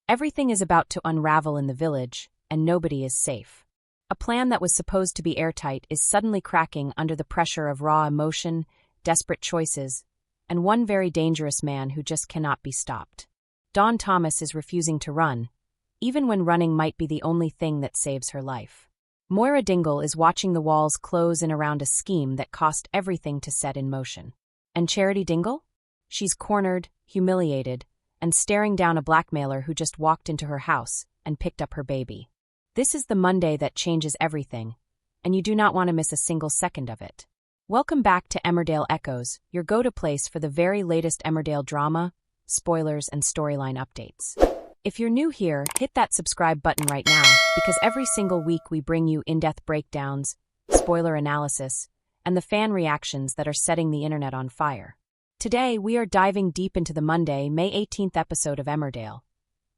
Everything is about to unravel in the village, and nobody is safe. A plan that was supposed to be airtight is suddenly cracking under the pressure of raw emotion, desperate choices, and one very dangerous man who just cannot be stopped. Dawn Thomas is refusing to run, even when running might be the only thing that saves her life. Moira Dingle is watching the walls close in around a scheme that cost everything to set in motion. And Charity Dingle? She's cornered, humiliated, and staring down a blackmailer who just walked into her house and picked up her baby. This is the Monday that changes everything, and you do not want to miss a single second of it. Welcome back to Emmerdale Echoes, your go-to place for the very latest Emmerdale drama, spoilers, and storyline updates. If you're new here, hit that subscribe button right now, because every single week we bring you in-depth breakdowns, spoiler analysis, and the fan reactions that are setting the internet on fire. Today, we are diving deep into the Monday, May 18th episode of Emmerdale.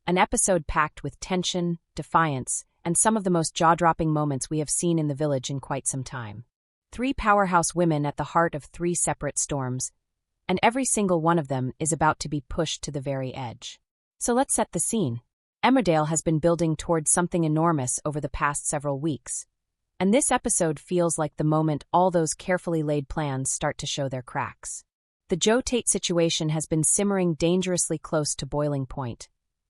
An episode packed with tension, defiance, and some of the most jaw-dropping moments we have seen in the village in quite some time. 3 powerhouse women at the heart of 3 separate storms, and every single one of them is about to be pushed to the very edge. So let's set the scene. Emmerdale has been building towards something enormous over the past several weeks, and this episode feels like the moment all those carefully laid plans start to show their cracks. The Joe Tate situation has been simmering dangerously close to boiling point,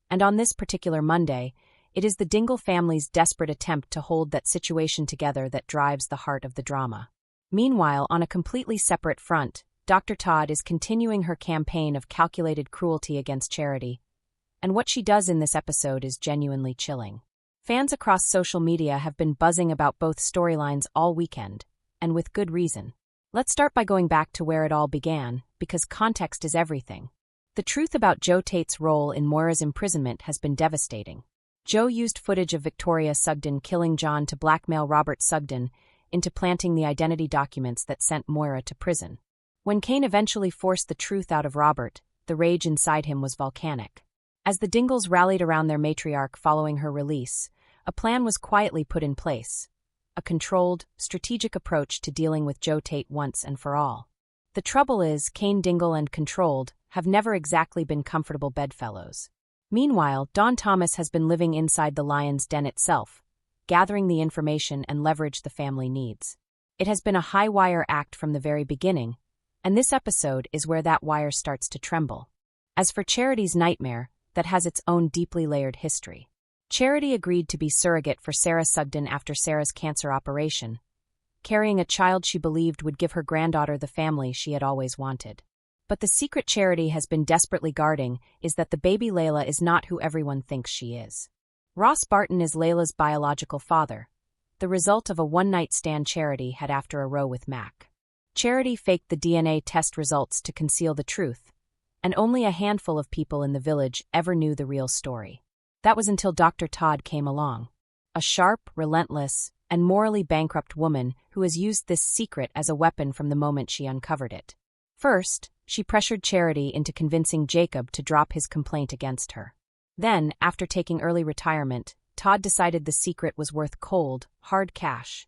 and on this particular Monday, it is the Dingle family's desperate attempt to hold that situation together that drives the heart of the drama. Meanwhile, on a completely separate front, Dr. Todd is continuing her campaign of calculated cruelty against Charity, and what she does in this episode is genuinely chilling. Fans across social media have been buzzing about both storylines all weekend, and with good reason. Let's start by going back to where it all began, because context is everything. The truth about Joe Tate's role in Moira's imprisonment has been devastating. Joe used footage of Victoria Sugden killing John to blackmail Robert Sugden into planting the identity documents that sent Moira to prison. When Cain eventually forced the truth out of Robert, the rage inside him was volcanic. As the Dingles rallied around their matriarch following her release, a plan was quietly put in place. A controlled, strategic approach to dealing with Joe Tate once and for all. The trouble is, Cain, Dingle, and Controlled have never exactly been comfortable bedfellows. Meanwhile, Dawn Thomas has been living inside the lion's den itself, gathering the information and leverage the family needs. It has been a high-wire act from the very beginning, and this episode is where that wire starts to tremble. As for Charity's nightmare, that has its own deeply layered history. Charity agreed to be surrogate for Sarah Sugden after Sarah's cancer operation, carrying a child she believed would give her granddaughter the family she had always wanted. But the secret Charity has been desperately guarding is that the baby Leyla is not who everyone thinks she is. Ross Barton is Layla's biological father, the result of a one-night stand Charity had after a row with Mac. Charity faked the DNA test results to conceal the truth, and only a handful of people in the village ever knew the real story. That was until Dr. Todd came along. A sharp, relentless, and morally bankrupt woman who has used this secret as a weapon from the moment she uncovered it. First, she pressured Charity into convincing Jacob to drop his complaint against her. Then, after taking early retirement, Todd decided the secret was worth cold, hard cash.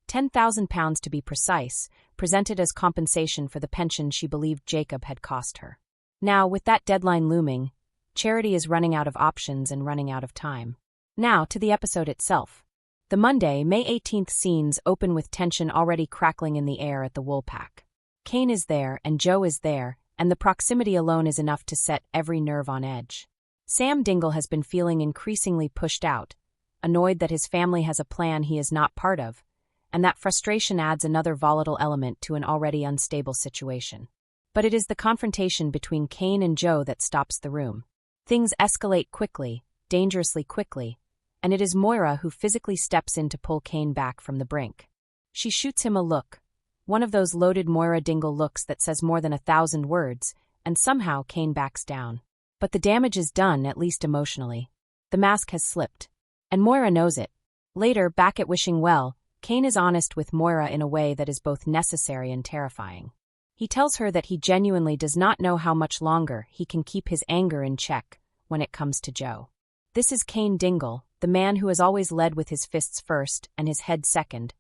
£10,000 to be precise, presented as compensation for the pension she believed Jacob had cost her. Now, with that deadline looming, Charity is running out of options and running out of time. Now, to the episode itself. The Monday, May 18th scenes open with tension already crackling in the air at the Woolpack. Cain is there, and Joe is there, and the proximity alone is enough to set every nerve on edge. Sam Dingle has been feeling increasingly pushed out, annoyed that his family has a plan he is not part of, and that frustration adds another volatile element to an already unstable situation. But it is the confrontation between Cain and Joe that stops the room. Things escalate quickly, dangerously quickly, and it is Moira who physically steps in to pull Cain back from the brink. She shoots him a look, one of those loaded Moira Dingle looks that says more than 1,000 words, and somehow Cain backs down. But the damage is done, at least emotionally. The mask has slipped, and Moira knows it. Later, back at Wishing Well, Cain is honest with Moira in a way that is both necessary and terrifying. He tells her that he genuinely does not know how much longer he can keep his anger in check when it comes to Joe. This is Cain Dingle, the man who has always led with his fists first and his head second,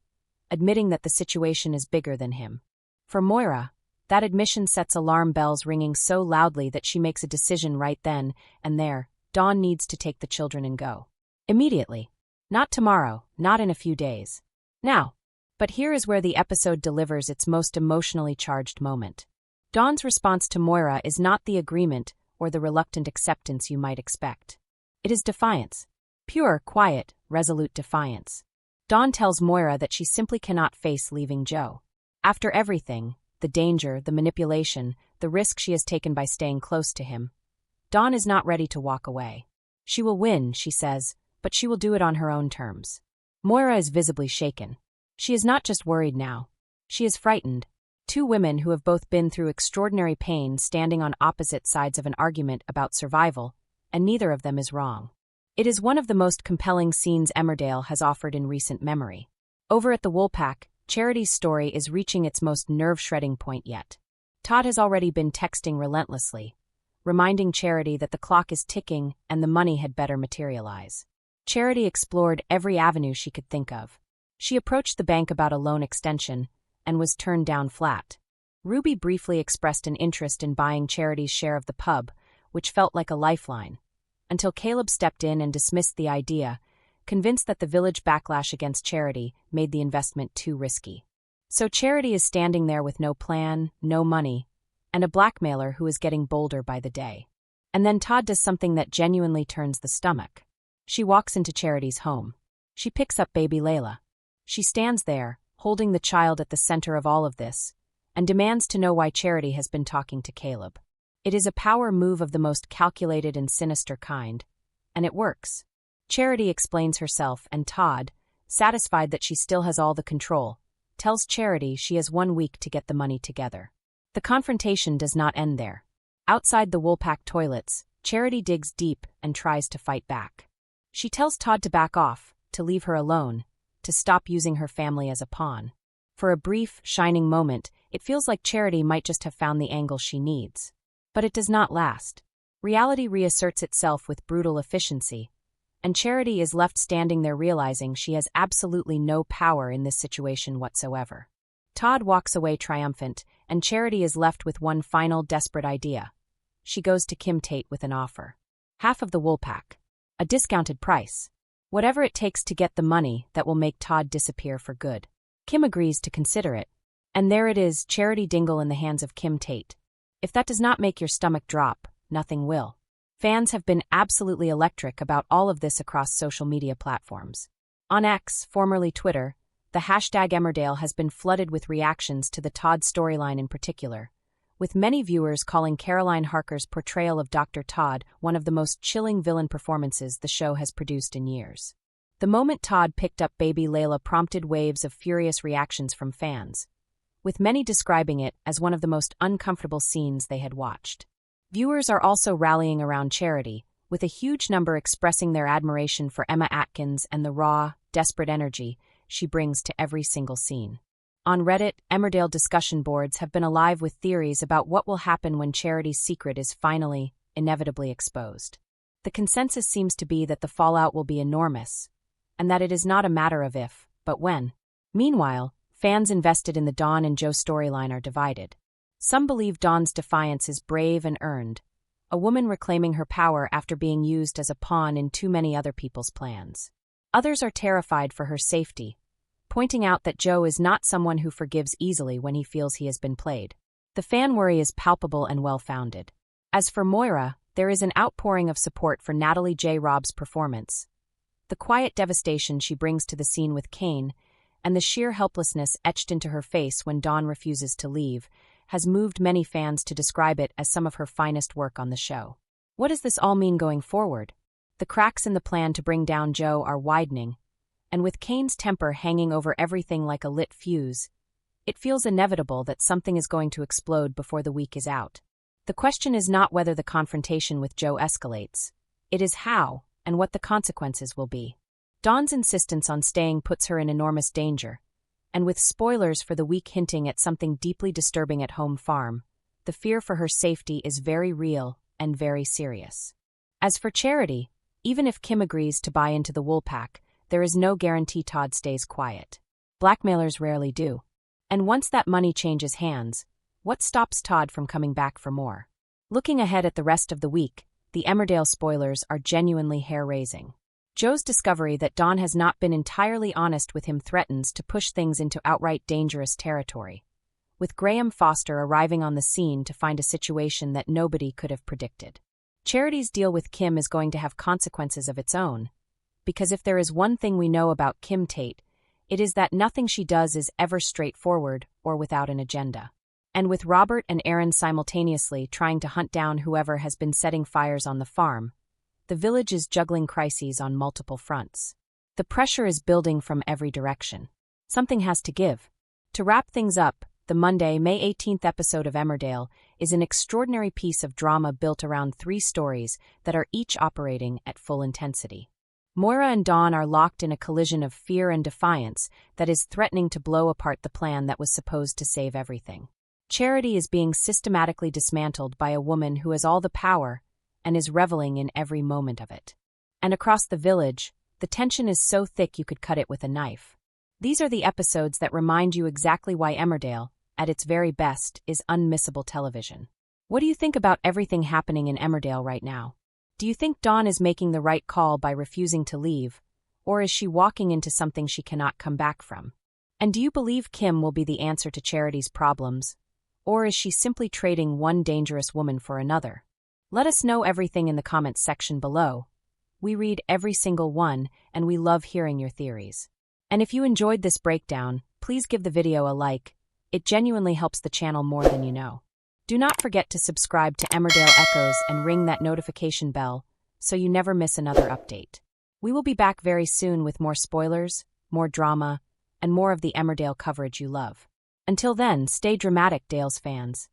admitting that the situation is bigger than him. For Moira, that admission sets alarm bells ringing so loudly that she makes a decision right then and there Dawn needs to take the children and go. Immediately. Not tomorrow, not in a few days. Now. But here is where the episode delivers its most emotionally charged moment. Dawn's response to Moira is not the agreement or the reluctant acceptance you might expect. It is defiance. Pure, quiet, resolute defiance. Dawn tells Moira that she simply cannot face leaving Joe. After everything, the danger, the manipulation, the risk she has taken by staying close to him, Dawn is not ready to walk away. She will win, she says, but she will do it on her own terms. Moira is visibly shaken. She is not just worried now. She is frightened. Two women who have both been through extraordinary pain standing on opposite sides of an argument about survival, and neither of them is wrong. It is one of the most compelling scenes Emmerdale has offered in recent memory. Over at the Woolpack, Charity's story is reaching its most nerve-shredding point yet. Todd has already been texting relentlessly, reminding Charity that the clock is ticking and the money had better materialize. Charity explored every avenue she could think of. She approached the bank about a loan extension and was turned down flat. Ruby briefly expressed an interest in buying Charity's share of the pub, which felt like a lifeline, until Caleb stepped in and dismissed the idea, convinced that the village backlash against Charity made the investment too risky. So Charity is standing there with no plan, no money, and a blackmailer who is getting bolder by the day. And then Todd does something that genuinely turns the stomach. She walks into Charity's home. She picks up baby Leyla. She stands there, holding the child at the center of all of this, and demands to know why Charity has been talking to Caleb. It is a power move of the most calculated and sinister kind, and it works. Charity explains herself, and Todd, satisfied that she still has all the control, tells Charity she has 1 week to get the money together. The confrontation does not end there. Outside the Woolpack toilets, Charity digs deep and tries to fight back. She tells Todd to back off, to leave her alone, to stop using her family as a pawn. For a brief, shining moment, it feels like Charity might just have found the angle she needs. But it does not last. Reality reasserts itself with brutal efficiency, and Charity is left standing there realizing she has absolutely no power in this situation whatsoever. Todd walks away triumphant, and Charity is left with one final desperate idea. She goes to Tate with an offer. Half of the Woolpack. A discounted price. Whatever it takes to get the money that will make Todd disappear for good. Kim agrees to consider it. And there it is, Charity Dingle in the hands of Tate. If that does not make your stomach drop, nothing will. Fans have been absolutely electric about all of this across social media platforms. On X, formerly Twitter, the hashtag Emmerdale has been flooded with reactions to the Todd storyline in particular, with many viewers calling Caroline Harker's portrayal of Dr. Todd one of the most chilling villain performances the show has produced in years. The moment Todd picked up baby Leyla prompted waves of furious reactions from fans, with many describing it as one of the most uncomfortable scenes they had watched. Viewers are also rallying around Charity, with a huge number expressing their admiration for Emma Atkins and the raw, desperate energy she brings to every single scene. On Reddit, Emmerdale discussion boards have been alive with theories about what will happen when Charity's secret is finally, inevitably exposed. The consensus seems to be that the fallout will be enormous, and that it is not a matter of if, but when. Meanwhile, fans invested in the Dawn and Joe storyline are divided. Some believe Dawn's defiance is brave and earned, a woman reclaiming her power after being used as a pawn in too many other people's plans. Others are terrified for her safety, pointing out that Joe is not someone who forgives easily when he feels he has been played. The fan worry is palpable and well-founded. As for Moira, there is an outpouring of support for Natalie J. Robb's performance. The quiet devastation she brings to the scene with Cain, and the sheer helplessness etched into her face when Dawn refuses to leave, has moved many fans to describe it as some of her finest work on the show. What does this all mean going forward? The cracks in the plan to bring down Joe are widening, and with Cain's temper hanging over everything like a lit fuse, it feels inevitable that something is going to explode before the week is out. The question is not whether the confrontation with Joe escalates. It is how, and what the consequences will be. Dawn's insistence on staying puts her in enormous danger, and with spoilers for the week hinting at something deeply disturbing at Home Farm, the fear for her safety is very real and very serious. As for Charity, even if Kim agrees to buy into the Woolpack, there is no guarantee Todd stays quiet. Blackmailers rarely do. And once that money changes hands, what stops Todd from coming back for more? Looking ahead at the rest of the week, the Emmerdale spoilers are genuinely hair-raising. Joe's discovery that Dawn has not been entirely honest with him threatens to push things into outright dangerous territory, with Graham Foster arriving on the scene to find a situation that nobody could have predicted. Charity's deal with Kim is going to have consequences of its own, because if there is one thing we know about Kim Tate, it is that nothing she does is ever straightforward or without an agenda. And with Robert and Aaron simultaneously trying to hunt down whoever has been setting fires on the farm, the village is juggling crises on multiple fronts. The pressure is building from every direction. Something has to give. To wrap things up, the Monday, May 18th episode of Emmerdale is an extraordinary piece of drama built around 3 stories that are each operating at full intensity. Moira and Dawn are locked in a collision of fear and defiance that is threatening to blow apart the plan that was supposed to save everything. Charity is being systematically dismantled by a woman who has all the power and is reveling in every moment of it. And across the village, the tension is so thick you could cut it with a knife. These are the episodes that remind you exactly why Emmerdale, at its very best, is unmissable television. What do you think about everything happening in Emmerdale right now? Do you think Dawn is making the right call by refusing to leave, or is she walking into something she cannot come back from? And do you believe Kim will be the answer to Charity's problems, or is she simply trading one dangerous woman for another? Let us know everything in the comments section below. We read every single one, and we love hearing your theories. And if you enjoyed this breakdown, please give the video a like. It genuinely helps the channel more than you know. Do not forget to subscribe to Emmerdale Echoes and ring that notification bell so you never miss another update. We will be back very soon with more spoilers, more drama, and more of the Emmerdale coverage you love. Until then, stay dramatic, Dales fans.